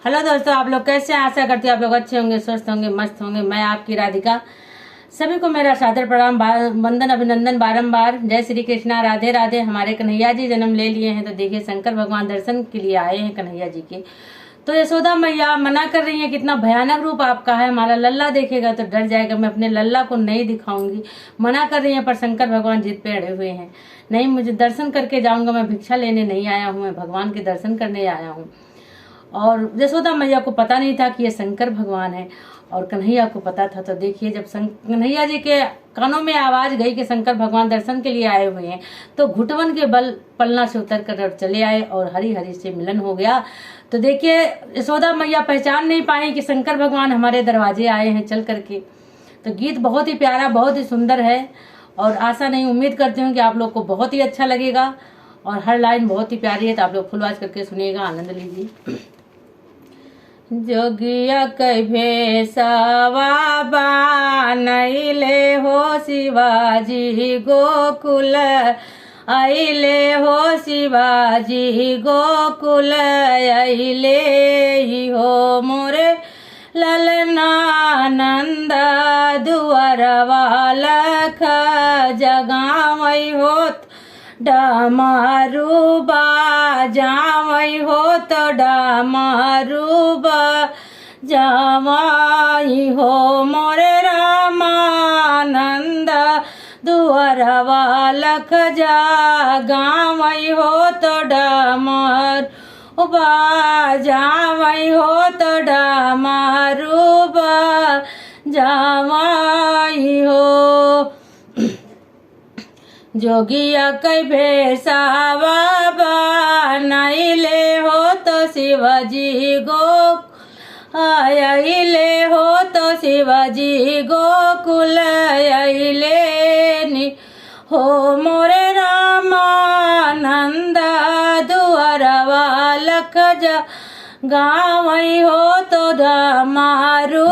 Hello दोस्तों, आप लोग कैसे हैं? आशा करती हूँ आप लोग अच्छे होंगे, स्वस्थ होंगे, मस्त होंगे। मैं आपकी राधिका, सभी को मेरा सादर प्रणाम, वंदन, अभिनंदन बारंबार। जय श्री कृष्णा, राधे राधे। हमारे कन्हैया जी जन्म ले लिए हैं, तो देखिए शंकर भगवान दर्शन के लिए आए हैं कन्हैया जी के। तो यशोदा मैया मना कर रही है, कितना भयानक रूप आपका है, हमारा लल्ला देखेगा तो डर जाएगा, मैं अपने लल्ला को नहीं दिखाऊंगी। मना कर रही है, पर शंकर भगवान जिद पे अड़े हुए हैं। नहीं, मुझे दर्शन करके जाऊंगा, मैं भिक्षा लेने नहीं आया हूँ, मैं भगवान के दर्शन करने आया हूँ। और यशोदा मैया को पता नहीं था कि ये शंकर भगवान है, और कन्हैया को पता था। तो देखिए, जब कन्हैया जी के कानों में आवाज गई कि शंकर भगवान दर्शन के लिए आए हुए हैं, तो घुटवन के बल पलना से उतर कर चले आए और हरी हरी से मिलन हो गया। तो देखिए, यशोदा मैया पहचान नहीं पाई कि शंकर भगवान हमारे दरवाजे आए हैं चल करके। तो गीत बहुत ही प्यारा, बहुत ही सुंदर है, और आशा नहीं, उम्मीद करती हूँ कि आप लोग को बहुत ही अच्छा लगेगा, और हर लाइन बहुत ही प्यारी है। तो आप लोग फुल आवाज करके सुनिएगा, आनंद लीजिए। जोगिया कई भेसावा बनैले हो शिवाजी गोकुल, आइले हो शिवाजी गोकुल, आइले ही हो मोरे ललना नंद दुआरवा लख जगावई होत डमरू बाजावई हो, तो डमरू बाजावई हो मोरे रामानंद दुआरवा लख जगावई हो, तो डमरू बाजावई हो, तो डमरू बाजावई हो। जोगिया कई भेसावा बनैले हो, तो शिवजी आइले हो, तो शिवजी गोकुल आइले नि हो मोरे रामानंद दुआरवा लख गावई हो, तो डमरू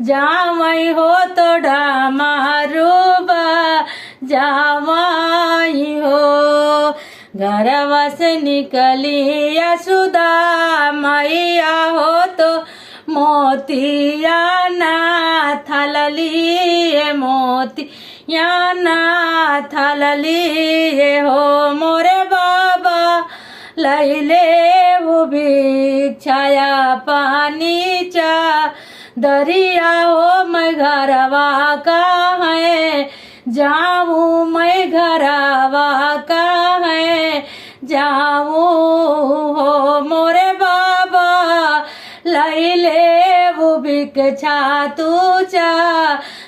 जावई हो, तो डमरू जावई हो। घरवा से निकली यशोदा मैया हो, तो मोतिया ना थलली, मोतिया ना थलली हो मोरे बाबा लैले वो भिक्षाया पानी चा दरिया हो। मैं घरवा का है जाऊं, मैं घरवा का है जाऊं हो मोरे बाबा लैले वो भिक्षा तू चा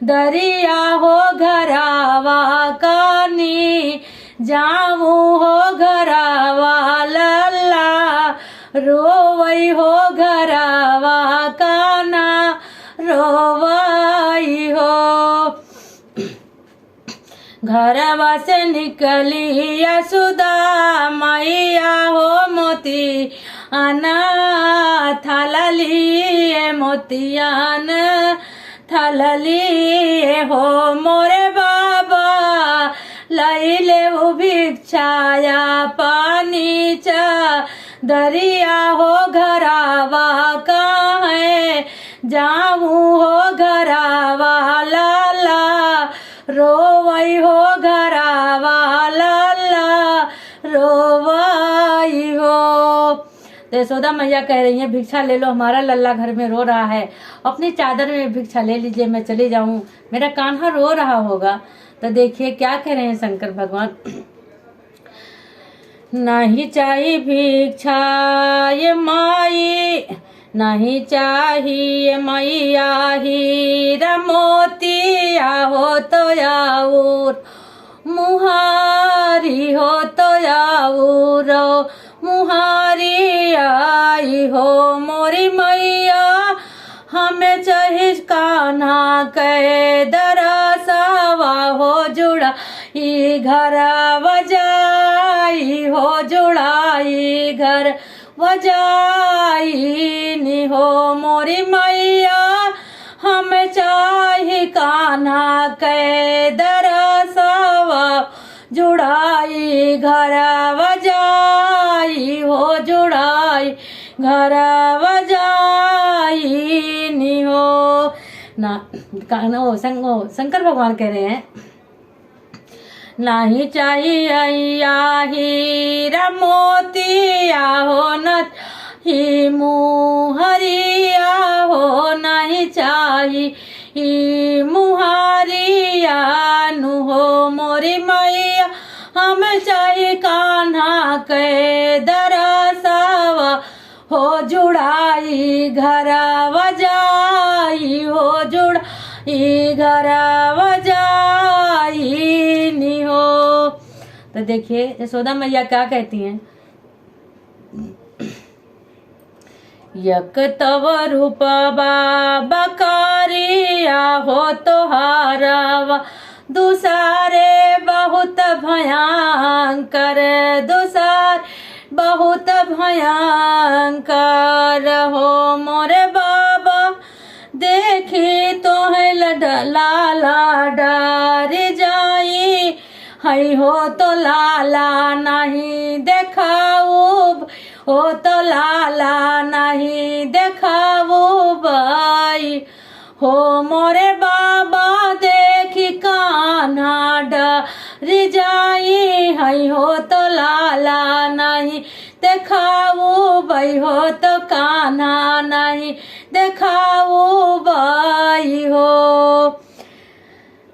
दरिया हो। घरवा का नी जाऊं हो, घरवा लल्ला रोवई हो, घरवा का ना रोवई हो। घरवा से निकली यशोदा मैया हो, मोती आना थलली, मोतियान थलली हो मोरे बाबा लैले वो भिक्षाया पानी चा दरिया हो। घरवा का है जाऊं हो, घरवा लाला रोवई हो, घरवा लाला रोवई हो। तो यशोदा मैया कह रही है, भिक्षा ले लो, हमारा लल्ला घर में रो रहा है, अपनी चादर में भिक्षा ले लीजिए, मैं चली जाऊं, मेरा कान्हा रो रहा होगा। तो देखिए क्या कह रहे हैं शंकर भगवान। नहीं चाहिए भिक्षा ये माई, नहीं चाहिए मैया हीरा मोतिया हो, तो याऊर मुहारी हो, तो याऊर मुहारी आई हो मोरी मैया। हमें चाहिए कान्हा के दरसवा हो, जुड़ा ई घर वजाई हो, जुड़ाई घर वजाई नि हो मोरी मैया। हमें चाहिए कान्हा के दरसवा जुड़ाई घर वजाई हो, जुड़ाई घर बजाई नी हो ना। शंकर भगवान कह रहे हैं, नहीं चाहिए हीरा मोतिया हो न ही मुहरिया हो, नहीं चाहिए मुहारिया नु हो मोरी मैया, हम चाहिए कान्हा के दरसवा हो जुड़ाई घर बजाई हो जुड़ाई घर बजाई नी हो। तो देखिए यशोदा मैया क्या कहती हैं, यक तव रूप बकारिया हो तोहारवा, दूसरे बहुत भयंकर, दूसर बहुत भयंकर हो मोरे बाबा, देखी तो है लाला डर जाई, हई हो तो लाला नहीं देखाऊ, हो तो लाला नहीं देखाऊ बाई, हो मोरे बाबा देखी कान्हा डर जाई, हई हो तो लाला नहीं देखाऊ बाई, हो तो कान्हा नहीं देखाऊ बाई हो।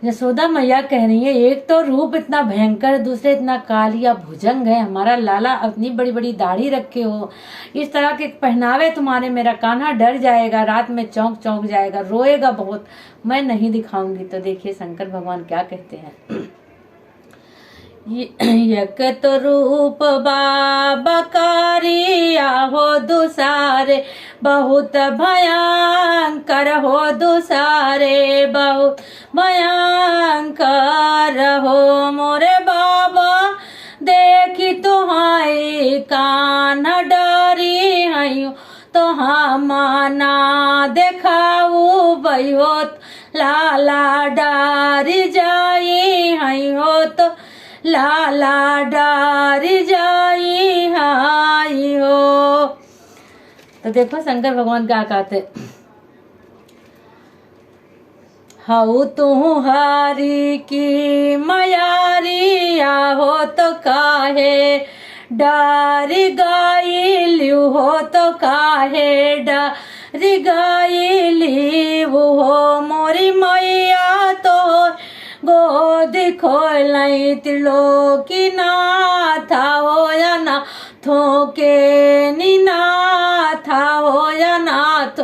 यशोदा मैया कह रही है, एक तो रूप इतना भयंकर, दूसरे इतना कालिया भुजंग है हमारा लाला, अपनी बड़ी बड़ी दाढ़ी रखे हो, इस तरह के पहनावे तुम्हारे, मेरा कान्हा डर जाएगा, रात में चौंक चौंक जाएगा, रोएगा बहुत, मैं नहीं दिखाऊंगी। तो देखिए शंकर भगवान क्या कहते हैं, यक तो रूप बकारिया हो दूसरे बहुत भयंकर हो, दूसरे बहुत भयंकर हो मोरे बाबा, देखी तुम्हारी कान्हा डरी हई, तो हम ना देखाऊ बई हो, लाला डरी जाई हई हो, तो लाला डर जाई हाई हो। तो देखो शंकर भगवान क्या कहते, हाउ तू हारी की मयारिया हो, तो काहे डर गाइलू हो, तो काहे डर गाइलू हो मोरी मैया, तो गोद खोलाई त्रिलोकी नाथा हो या नाथो के निनाथा हो या नाथ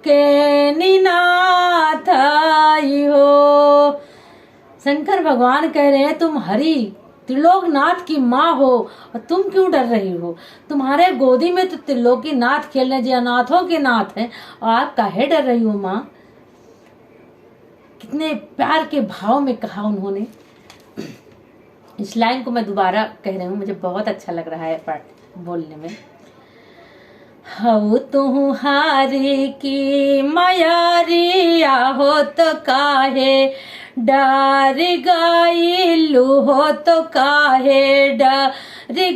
के निनाथ हो। शंकर भगवान कह रहे हैं, तुम हरि त्रिलोकनाथ की माँ हो और तुम क्यों डर रही हो, तुम्हारे गोदी में तो त्रिलोकी नाथ खेल रहे, जो अनाथों के नाथ हैं, और आप काहे डर रही हो माँ। कितने प्यार के भाव में कहा उन्होंने। इस लाइन को मैं दोबारा कह रही हूँ, मुझे बहुत अच्छा लग रहा है पाठ बोलने में। हऊ तू हारी की मयारिया हो, तो काहे डर गाइलू हो, तो काहे डर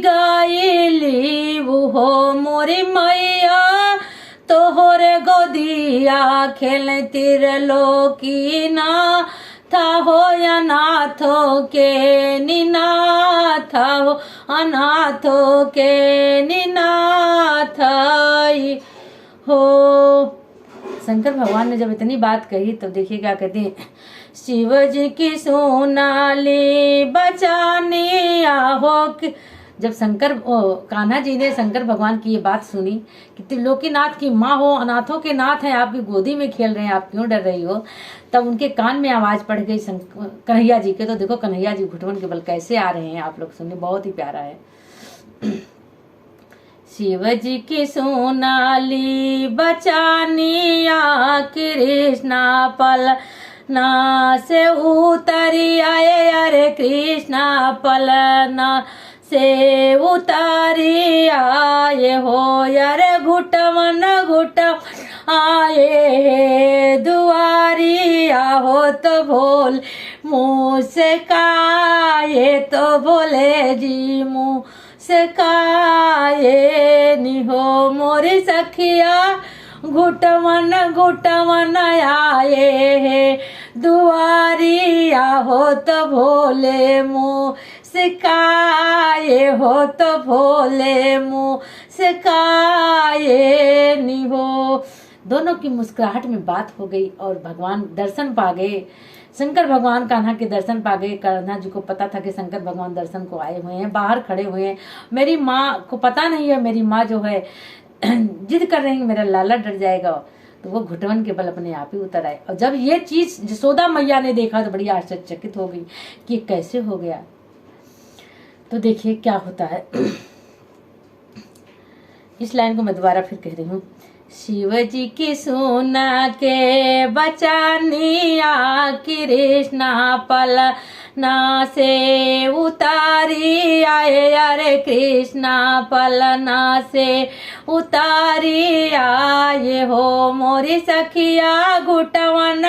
गाइली हो मोरी मैया, तोहरे गोदिया खेल त्रिलोकी नाथा हो या नाथों के निनाथा हो, अनाथों के निनाथ हो। शंकर भगवान ने जब इतनी बात कही तब देखिए क्या कहते हैं, शिव जी की सोनाली बचानी आहो। जब कान्हा जी ने शंकर भगवान की ये बात सुनी कि त्रिलोकीनाथ की माँ हो, अनाथों के नाथ हैं, आपकी गोदी में खेल रहे हैं, आप क्यों डर रही हो, तब उनके कान में आवाज पड़ गई कन्हैया जी के। तो देखो कन्हैया जी घुटवन के बल कैसे आ रहे हैं, आप लोग सुनिए, बहुत ही प्यारा है। शिव जी की सोनाली बचानिया कृष्णा पल ना से उतरी आए, अरे कृष्णा पलना से उतारी आए हो, यार घुटवन घुटवन आए दुआरी आहो, तो बोल मुँह से काये, तो बोले जी मुँह सकाए निहो मोरी सखिया घुटवन घुटवन आए है दुआरिया हो तो भोले मुँह सिकाए हो तो भोले मुँह सिकाए निहो। दोनों की मुस्कुराहट में बात हो गई और भगवान दर्शन पा गए। शंकर भगवान कान्हा के दर्शन पा गए। कान्हा जी को पता था कि शंकर भगवान दर्शन को आए हुए हैं, बाहर खड़े हुए हैं। मेरी माँ को पता नहीं है, मेरी माँ जो है जिद कर रही है मेरा लाला डर जाएगा, तो वो घुटवन के बल अपने आप ही उतर आए। और जब ये चीज यशोदा मैया ने देखा तो बड़ी आश्चर्यचकित हो गई कि कैसे हो गया। तो देखिए क्या होता है। इस लाइन को मैं दोबारा फिर कह रही हूँ। शिव जी की सोना के बचानिया कृष्णा पलना से उतारी आए, अरे कृष्णा पलना से उतारी आए हो मोरी सखिया घुटवन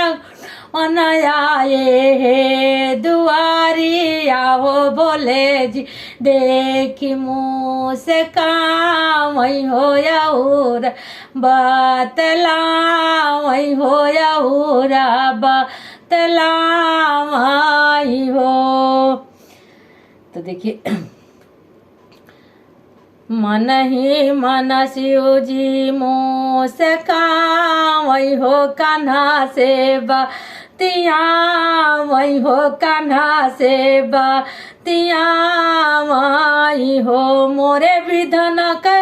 आए हे दुआरी आओ बोले जी देखी मुँह से काम हो याऊर बतलाई हो याऊर बतलाई हो। तो देखिए मन ही मन शिव जी मुँह से काम हो कान्हा से बतिया वही हो कान्हा से बतिया वही हो मोरे विधन के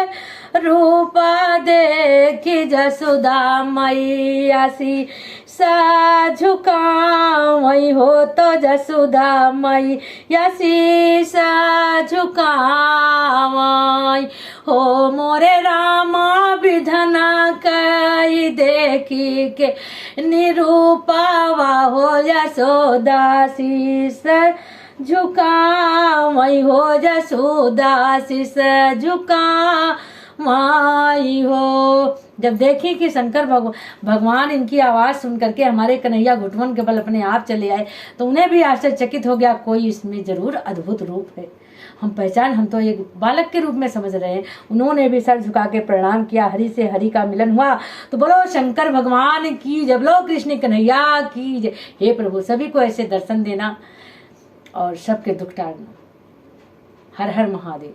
रूप देखी जसुदा मैया सी सा झुका वही हो तो जसुदा मैया सी सा झुका हो मोरे रामा विधना कई देखी के निरूपावा हो यशोदा शीस झुका वही हो यशोदा शीस झुका माई हो। जब देखी कि शंकर भगवान इनकी आवाज़ सुन करके हमारे कन्हैया घुटवन के बल अपने आप चले आए तो उन्हें भी आश्चर्यचकित हो गया, कोई इसमें जरूर अद्भुत रूप है। हम तो एक बालक के रूप में समझ रहे हैं। उन्होंने भी सर झुका के प्रणाम किया। हरि से हरि का मिलन हुआ तो बोलो शंकर भगवान की जय, बोलो कृष्ण कन्हैया की जय। हे प्रभु सभी को ऐसे दर्शन देना और सबके दुख टालना। हर हर महादेव।